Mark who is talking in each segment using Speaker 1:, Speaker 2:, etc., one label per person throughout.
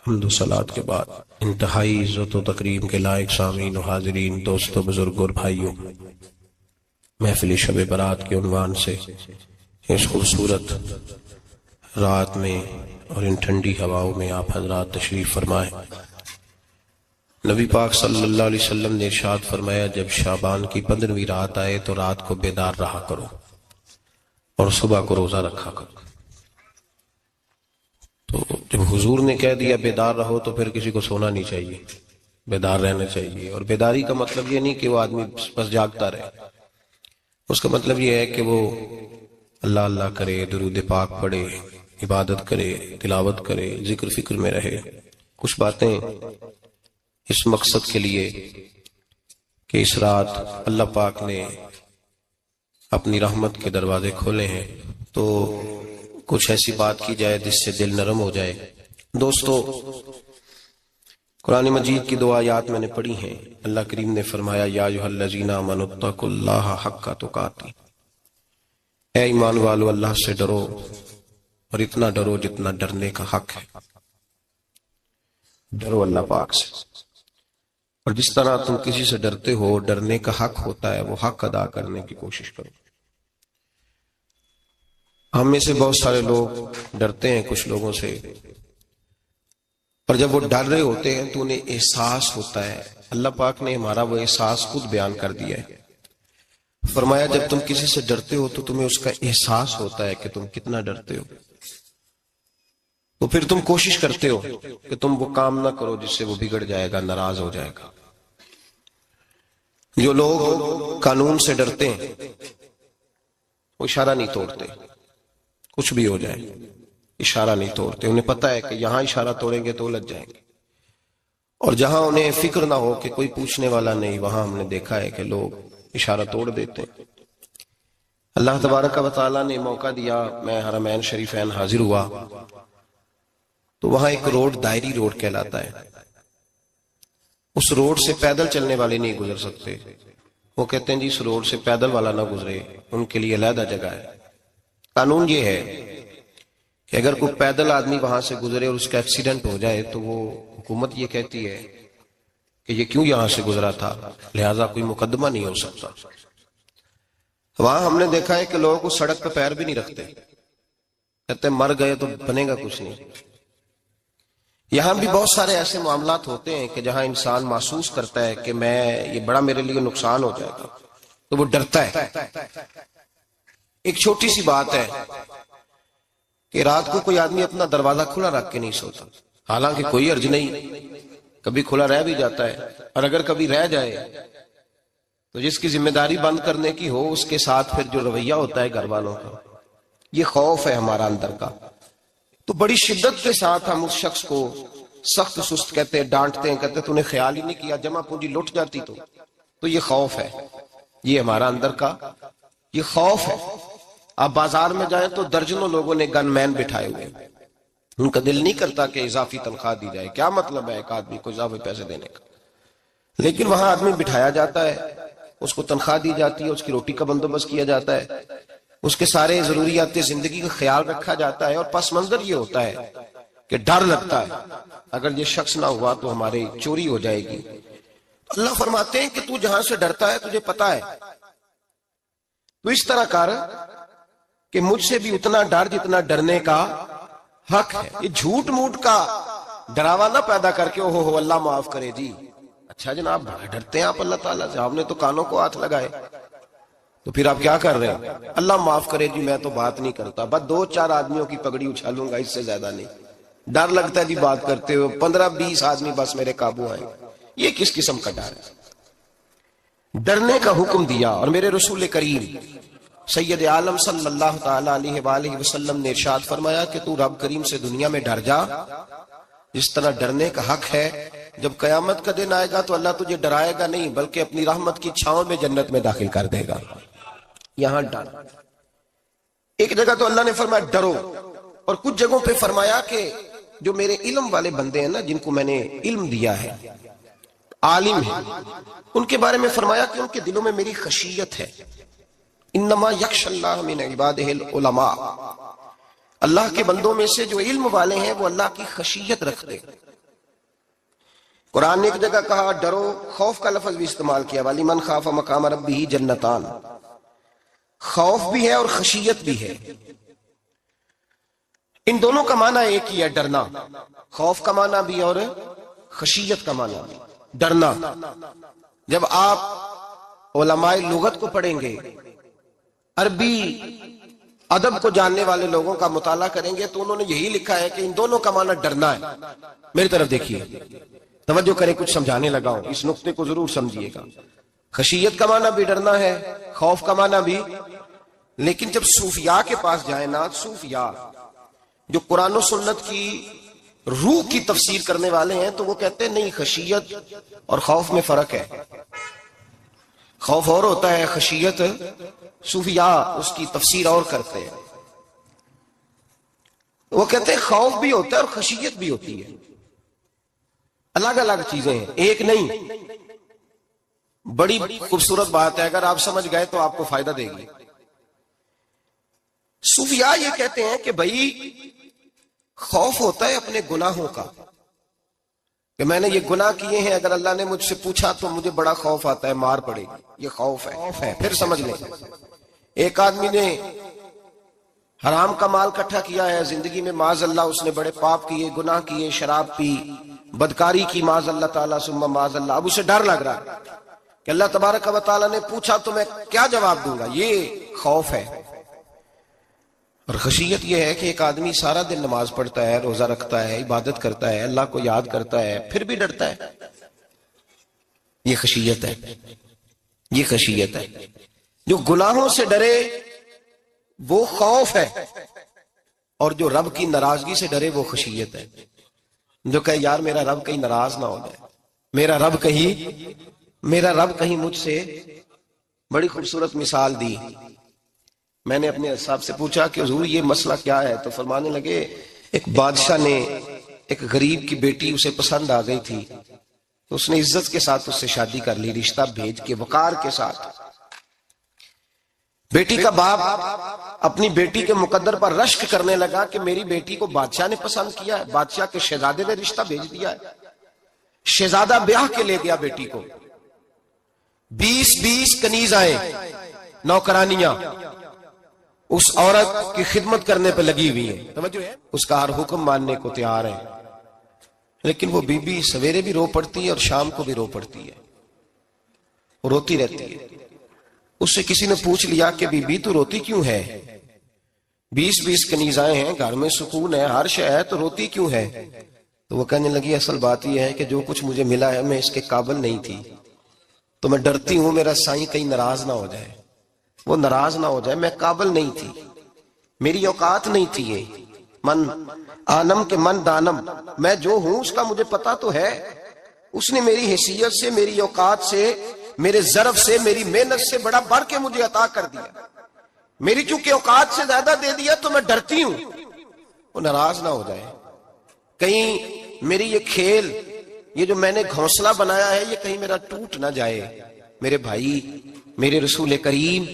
Speaker 1: حمد و صلات کے بعد انتہائی عزت و تکریم کے لائق سامعین و حاضرین، دوستو، بزرگوں اور بھائیوں، محفل شب برات کے عنوان سے اس خوبصورت رات میں اور ان ٹھنڈی ہواؤں میں آپ حضرات تشریف فرمائیں۔ نبی پاک صلی اللہ علیہ وسلم نے ارشاد فرمایا، جب شعبان کی 15ویں رات آئے تو رات کو بیدار رہا کرو اور صبح کو روزہ رکھا کرو۔ تو جب حضور نے کہہ دیا بیدار رہو تو پھر کسی کو سونا نہیں چاہیے، بیدار رہنا چاہیے۔ اور بیداری کا مطلب یہ نہیں کہ وہ آدمی بس جاگتا رہے، اس کا مطلب یہ ہے کہ وہ اللہ اللہ کرے، درود پاک پڑھے، عبادت کرے، تلاوت کرے، ذکر فکر میں رہے۔ کچھ باتیں اس مقصد کے لیے کہ اس رات اللہ پاک نے اپنی رحمت کے دروازے کھولے ہیں، تو کچھ ایسی بات کی جائے جس سے دل نرم ہو جائے۔ دوستو، قرآن مجید کی 2 آیات میں نے پڑھی ہیں۔ اللہ کریم نے فرمایا، یا ایھا الذین آمنوا اتقوا اللہ حق تقاتہ، اے ایمان والو اللہ سے ڈرو اور اتنا ڈرو جتنا ڈرنے کا حق ہے۔ ڈرو اللہ پاک سے، اور جس طرح تم کسی سے ڈرتے ہو، ڈرنے کا حق ہوتا ہے، وہ حق ادا کرنے کی کوشش کرو۔ ہم میں سے بہت سارے لوگ ڈرتے ہیں کچھ لوگوں سے، اور جب وہ ڈر رہے ہوتے ہیں تو انہیں احساس ہوتا ہے۔ اللہ پاک نے ہمارا وہ احساس خود بیان کر دیا ہے۔ فرمایا، جب تم کسی سے ڈرتے ہو تو تمہیں اس کا احساس ہوتا ہے کہ تم کتنا ڈرتے ہو، تو پھر تم کوشش کرتے ہو کہ تم وہ کام نہ کرو جس سے وہ بگڑ جائے گا، ناراض ہو جائے گا۔ جو لوگ قانون سے ڈرتے ہیں وہ اشارہ نہیں توڑتے، کچھ بھی ہو جائے اشارہ نہیں توڑتے۔ انہیں پتہ ہے کہ یہاں اشارہ توڑیں گے تو الجھ جائیں گے، اور جہاں انہیں فکر نہ ہو کہ کوئی پوچھنے والا نہیں، وہاں ہم نے دیکھا ہے کہ لوگ اشارہ توڑ دیتے ہیں۔ اللہ تبارک و تعالیٰ نے موقع دیا، میں حرمین شریفین حاضر ہوا تو وہاں ایک روڈ دائری روڈ کہلاتا ہے۔ اس روڈ سے پیدل چلنے والے نہیں گزر سکتے۔ وہ کہتے ہیں جی اس روڈ سے پیدل والا نہ گزرے، ان کے لیے علیحدہ جگہ ہے۔ قانون یہ ہے کہ اگر کوئی پیدل آدمی وہاں سے گزرے اور اس کا ایکسیڈنٹ ہو جائے تو وہ حکومت یہ کہتی ہے کہ یہ کیوں یہاں سے گزرا تھا، لہٰذا کوئی مقدمہ نہیں ہو سکتا۔ وہاں ہم نے دیکھا ہے کہ لوگ اس سڑک پہ پیر بھی نہیں رکھتے، کہتے ہیں مر گئے تو بنے گا کچھ نہیں۔ یہاں بھی بہت سارے ایسے معاملات ہوتے ہیں کہ جہاں انسان محسوس کرتا ہے کہ یہ بڑا میرے لیے نقصان ہو جائے گا، تو وہ ڈرتا ہے۔ ایک چھوٹی سی بات ہے کہ رات کو کوئی آدمی اپنا دروازہ کھلا رکھ کے نہیں سوتا، حالانکہ کوئی حرج نہیں، کبھی کھلا رہ بھی جاتا ہے، اور اگر کبھی رہ جائے تو جس کی ذمہ داری بند کرنے کی ہو اس کے ساتھ پھر جو رویہ ہوتا ہے گھر والوں کا، یہ خوف ہے ہمارا اندر کا، تو بڑی شدت کے ساتھ ہم اس شخص کو سخت سست کہتے ہیں، ڈانٹتے ہیں، کہتے ہیں تو نے خیال ہی نہیں کیا، جمع پونجی لٹ جاتی تو یہ خوف ہے، یہ ہمارا اندر کا یہ خوف ہے۔ آپ بازار میں جائیں تو درجنوں لوگوں نے گن مین بٹھائے ہوئے، ان کا دل نہیں کرتا کہ اضافی تنخواہ دی جائے، کیا مطلب ہے ایک آدمی کو اضافی پیسے دینے کا، لیکن وہاں آدمی بٹھایا جاتا ہے، اس کو تنخواہ دی جاتی ہے، اس کی روٹی کا بندوبست کیا جاتا ہے، اس کے سارے ضروریات زندگی کا خیال رکھا جاتا ہے، اور پس منظر یہ ہوتا ہے کہ ڈر لگتا ہے اگر یہ شخص نہ ہوا تو ہماری چوری ہو جائے گی۔ اللہ فرماتے ہیں کہ تو جہاں سے ڈرتا ہے تجھے پتا ہے، تو اس طرح کر کہ مجھ سے بھی اتنا ڈر جتنا ڈرنے کا حق ہے۔ یہ جھوٹ موٹ کا ڈراوا نہ پیدا کر کے اوہ اللہ معاف کرے جی، اچھا جناب بڑا ڈرتے ہیں آپ اللہ تعالیٰ سے، آپ نے تو کانوں کو ہاتھ لگائے، تو پھر آپ کیا کر رہے ہیں؟ اللہ معاف کرے جی میں تو بات نہیں کرتا، بس 2-4 آدمیوں کی پگڑی اچھالوں گا، اس سے زیادہ نہیں۔ ڈر لگتا ہے جی بات کرتے ہو، 15-20 آدمی بس میرے قابو آئیں، یہ کس قسم کا ڈر ہے؟ ڈرنے کا حکم دیا، اور میرے رسول کریم سید عالم صلی اللہ تعالی علیہ وآلہ وسلم نے ارشاد فرمایا کہ تو رب کریم سے دنیا میں ڈر جا جس طرح ڈرنے کا حق ہے۔ جب قیامت کا دن آئے گا تو اللہ تجھے ڈرائے گا نہیں بلکہ اپنی رحمت کی چھاؤں میں جنت میں داخل کر دے گا۔ یہاں ڈر، ایک جگہ تو اللہ نے فرمایا ڈرو، اور کچھ جگہوں پہ فرمایا کہ جو میرے علم والے بندے ہیں نا، جن کو میں نے علم دیا ہے، عالم ہیں، ان کے بارے میں فرمایا کہ ان کے دلوں میں میری خشیت ہے۔ انما یخشی اللہ من عبادہ العلماء، اللہ کے بندوں میں سے جو علم والے ہیں وہ اللہ کی خشیت رکھتے ہیں۔ قرآن نے ایک جگہ کہا ڈرو، خوف کا لفظ بھی استعمال کیا، وَلِمَنْ خَافَ مَقَامَ رَبِّهِ جَنَّتَانِ، خوف بھی ہے اور خشیت بھی ہے۔ ان دونوں کا معنی ایک ہی ہے، ڈرنا، خوف کا معنی بھی اور خشیت کا معنی بھی، ڈرنا۔ جب آپ علماء لغت کو پڑھیں گے، عربی ادب کو جاننے والے لوگوں کا مطالعہ کریں گے تو انہوں نے یہی لکھا ہے کہ ان دونوں کا معنی ڈرنا ہے۔ میری طرف دیکھیے، توجہ کریں، کچھ سمجھانے لگا ہوں، اس نقطے کو ضرور سمجھیے گا۔ خشیت کا معنی بھی ڈرنا ہے، خوف کا معنی بھی، لیکن جب صوفیاء کے پاس جائیں نا، صوفیاء جو قرآن و سنت کی روح کی تفسیر کرنے والے ہیں، تو وہ کہتے ہیں نہیں، خشیت اور خوف میں فرق ہے، خوف اور ہوتا ہے، خشیت صوفیاء اس کی تفسیر اور کرتے ہیں۔ وہ کہتے ہیں خوف بھی ہوتا ہے اور خشیت بھی ہوتی ہے، الگ الگ چیزیں ہیں، ایک نہیں۔ بڑی خوبصورت بات ہے، اگر آپ سمجھ گئے تو آپ کو فائدہ دے گی۔ صوفیاء یہ کہتے ہیں کہ بھائی خوف ہوتا ہے اپنے گناہوں کا، کہ میں نے یہ گناہ کیے ہیں، اگر اللہ نے مجھ سے پوچھا تو مجھے بڑا خوف آتا ہے، مار پڑے گی، یہ خوف ہے۔ پھر سمجھ لیں، ایک آدمی نے حرام کا مال اکٹھا کیا ہے زندگی میں، معاذ اللہ اس نے بڑے پاپ کیے، گناہ کیے، شراب پی، بدکاری کی، معاذ اللہ تعالیٰ ثم معاذ اللہ۔ اب اسے ڈر لگ رہا ہے کہ اللہ تبارک و تعالیٰ نے پوچھا تو میں کیا جواب دوں گا، یہ خوف ہے۔ اور خشیت یہ ہے کہ ایک آدمی سارا دن نماز پڑھتا ہے، روزہ رکھتا ہے، عبادت کرتا ہے، اللہ کو یاد کرتا ہے، پھر بھی ڈرتا ہے، یہ خشیت ہے، یہ خشیت ہے۔ جو گناہوں سے ڈرے وہ خوف ہے، اور جو رب کی ناراضگی سے ڈرے وہ خشیت ہے۔ جو کہے یار میرا رب کہیں ناراض نہ ہو جائے، میرا رب کہیں مجھ سے، بڑی خوبصورت مثال دی۔ میں نے اپنے صاحب سے پوچھا کہ حضور یہ مسئلہ کیا ہے، تو فرمانے لگے ایک بادشاہ نے ایک غریب کی بیٹی اسے پسند آ گئی تھی، تو اس نے عزت کے ساتھ اس سے شادی کر لی، رشتہ بھیج کے، وقار کے ساتھ۔ بیٹی کا باپ اپنی بیٹی کے مقدر پر رشک کرنے لگا کہ میری بیٹی کو بادشاہ نے پسند کیا ہے، بادشاہ کے شہزادے نے رشتہ بھیج دیا ہے۔ شہزادہ بیاہ کے لے گیا بیٹی کو، 20 کنیز آئے، نوکرانیاں اس عورت کی خدمت کرنے پہ لگی ہوئی ہیں، توجہ ہے، اس کا ہر حکم ماننے کو تیار ہے، لیکن وہ بی بی سویرے بھی رو پڑتی ہے اور شام کو بھی رو پڑتی ہے، وہ روتی رہتی ہے۔ اس سے کسی نے پوچھ لیا کہ بی بی تو روتی کیوں ہے، 20 کنیز آئے ہیں، گھر میں سکون ہے، ہر شے ہے، تو روتی کیوں ہے؟ تو وہ کہنے لگی اصل بات یہ ہے کہ جو کچھ مجھے ملا ہے میں اس کے قابل نہیں تھی، تو میں ڈرتی ہوں میرا سائیں کہیں ناراض نہ ہو جائے، وہ ناراض نہ ہو جائے، میں قابل نہیں تھی، میری اوقات نہیں تھی، یہ من آنم کے من دانم، میں جو ہوں اس کا مجھے پتا تو ہے، اس نے میری حیثیت سے، میری اوقات سے، میرے ظرف سے، میری محنت سے بڑا بڑھ کے مجھے عطا کر دیا، میری چونکہ اوقات سے زیادہ دے دیا تو میں ڈرتی ہوں وہ ناراض نہ ہو جائے، کہیں میری یہ کھیل، یہ جو میں نے گھونسلہ بنایا ہے، یہ کہیں میرا ٹوٹ نہ جائے۔ میرے بھائی، میرے رسول کریم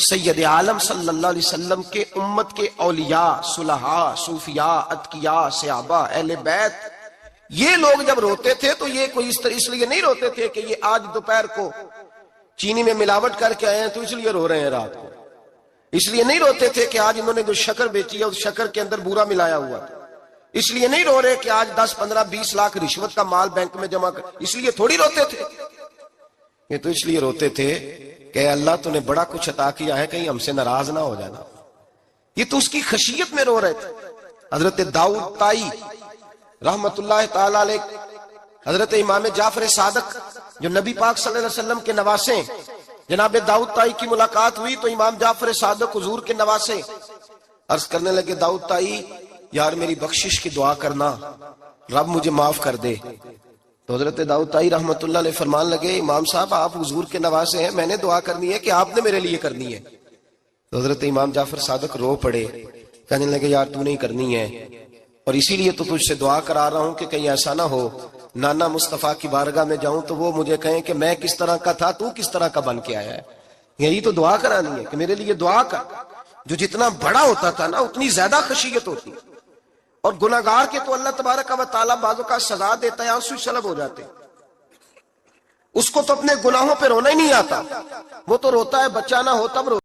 Speaker 1: سید عالم صلی اللہ علیہ وسلم کے امت کے اولیاء، صلحاء، صوفیاء، اتقیاء، صحابہ، اہل بیت، یہ لوگ جب روتے تھے تو یہ کوئی اس لیے نہیں روتے تھے کہ یہ آج دوپہر کو چینی میں ملاوٹ کر کے آئے ہیں تو اس لیے رو رہے ہیں رات کو، اس لیے نہیں روتے تھے کہ آج انہوں نے جو شکر بیچی ہے اس شکر کے اندر بورا ملایا ہوا تھا، اس لیے نہیں رو رہے کہ آج 10 15 20 لاکھ رشوت کا مال بینک میں جمع کر، اس لیے تھوڑی روتے تھے، یہ تو اس لیے روتے تھے کہ اللہ تو نے بڑا کچھ عطا کیا ہے، کہیں ہم سے ناراض نہ ہو جانا، یہ تو اس کی خشیت میں رو رہے تھے۔ حضرت داؤد طائی رحمت اللہ تعالی علیہ، حضرت امام جعفر صادق جو نبی پاک صلی اللہ علیہ وسلم کے نواسے، جناب داؤد طائی کی ملاقات ہوئی تو امام جعفر صادق حضور کے نواسے عرض کرنے لگے، داؤد طائی یار میری بخشش کی دعا کرنا، رب مجھے معاف کر دے۔ تو حضرت داؤد طائی رحمت اللہ علیہ فرمان لگے، امام صاحب آپ حضور کے نواسے ہیں، میں نے دعا کرنی ہے کہ آپ نے میرے لیے کرنی ہے؟ تو حضرت امام جعفر صادق رو پڑے، کہنے لگے یار تو نہیں کرنی ہے، اور اسی لیے تو تجھ سے دعا کرا رہا ہوں کہ کہیں ایسا نہ ہو نانا مصطفیٰ کی بارگاہ میں جاؤں تو وہ مجھے کہیں کہ میں کس طرح کا تھا تو کس طرح کا بن کے آیا ہے، یہی تو دعا کرانی ہے کہ میرے لیے دعا کر۔ جو جتنا بڑا ہوتا تھا نا اتنی زیادہ خشیت ہوتی، اور گناہگار کے تو اللہ تبارک و تعالیٰ بعضوں کا سزا دیتا ہے، آنسو شلب ہو جاتے ہیں، اس کو تو اپنے گناہوں پہ رونا ہی نہیں آتا، وہ تو روتا ہے بچہ نہ ہو تب روتا